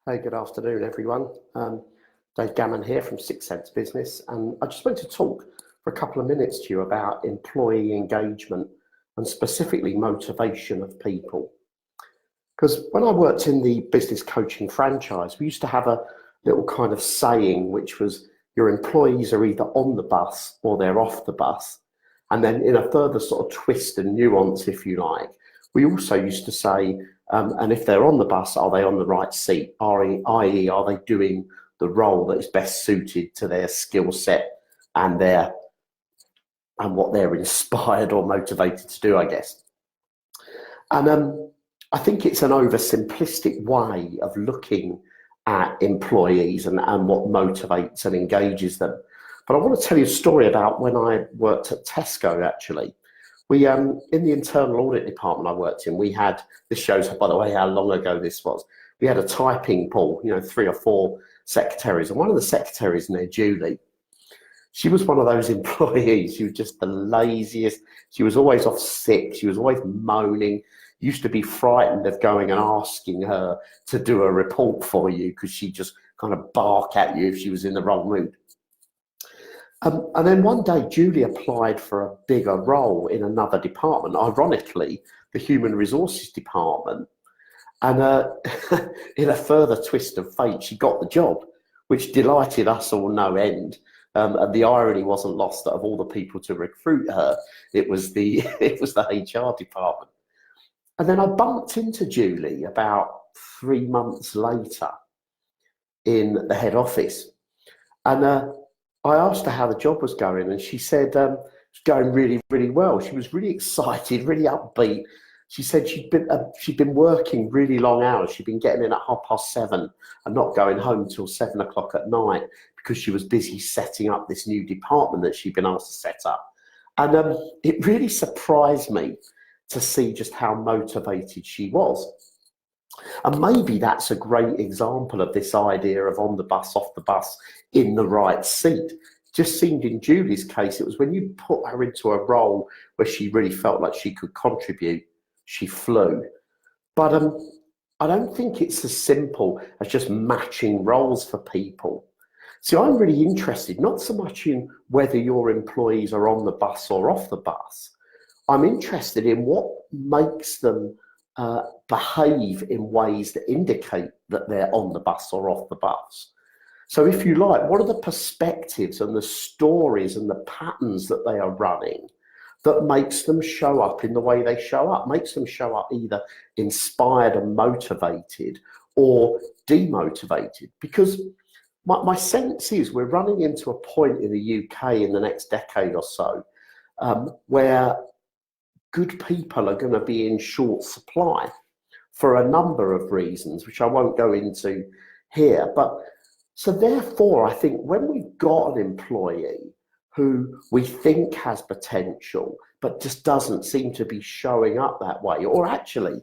Hey, good afternoon, everyone. Dave Gammon here from Sixth Sense Business, and I just want to talk for a couple of minutes to you about employee engagement and specifically motivation of people. Because when I worked in the business coaching franchise, we used to have a little kind of saying, which was your employees are either on the bus or they're off the bus. And then in a further sort of twist and nuance, if you like, we also used to say, and if they're on the bus, are they on the right seat? i.e., are they doing the role that is best suited to their skill set and what they're inspired or motivated to do, I guess. And I think it's an oversimplistic way of looking at employees and what motivates and engages them. But I want to tell you a story about when I worked at Tesco, actually. We, in the internal audit department I worked in, we had, this shows, by the way, how long ago this was. We had a typing pool, 3 or 4 secretaries. And one of the secretaries in there, Julie, she was one of those employees. She was just the laziest. She was always off sick. She was always moaning. You used to be frightened of going and asking her to do a report for you because she'd just kind of bark at you if she was in the wrong mood. And then one day, Julie applied for a bigger role in another department, ironically, the human resources department. And in a further twist of fate, she got the job, which delighted us all no end. And the irony wasn't lost that of all the people to recruit her, it was the HR department. And then I bumped into Julie about 3 months later in the head office. And I asked her how the job was going, and she said it's going really, really well. She was really excited, really upbeat. She said she'd been working really long hours. She'd been getting in at 7:30 and not going home till 7 o'clock at night because she was busy setting up this new department that she'd been asked to set up. And it really surprised me to see just how motivated she was. And maybe that's a great example of this idea of on the bus, off the bus, in the right seat. Just seemed in Julie's case, it was when you put her into a role where she really felt like she could contribute, she flew. But I don't think it's as simple as just matching roles for people. So I'm really interested, not so much in whether your employees are on the bus or off the bus. I'm interested in what makes them behave in ways that indicate that they're on the bus or off the bus. So if you like, what are the perspectives and the stories and the patterns that they are running that makes them show up in the way they show up, makes them show up either inspired and motivated or demotivated? Because my sense is we're running into a point in the UK in the next decade or so where good people are going to be in short supply for a number of reasons, which I won't go into here. But so therefore, I think when we've got an employee who we think has potential, but just doesn't seem to be showing up that way, or actually,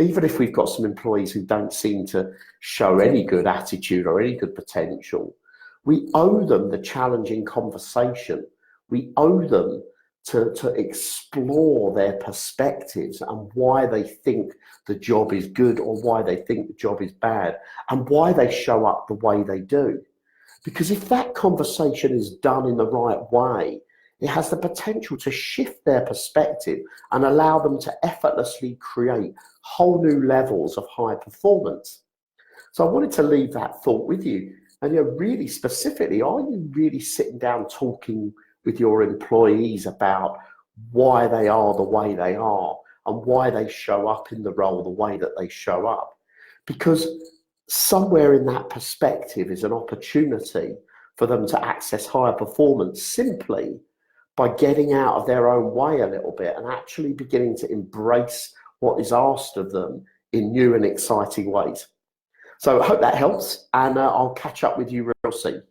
even if we've got some employees who don't seem to show any good attitude or any good potential, we owe them the challenging conversation. We owe them to explore their perspectives and why they think the job is good or why they think the job is bad and why they show up the way they do. Because if that conversation is done in the right way, it has the potential to shift their perspective and allow them to effortlessly create whole new levels of high performance. So I wanted to leave that thought with you. And really specifically, are you really sitting down talking with your employees about why they are the way they are and why they show up in the role the way that they show up? Because somewhere in that perspective is an opportunity for them to access higher performance simply by getting out of their own way a little bit and actually beginning to embrace what is asked of them in new and exciting ways. So I hope that helps, and I'll catch up with you real soon.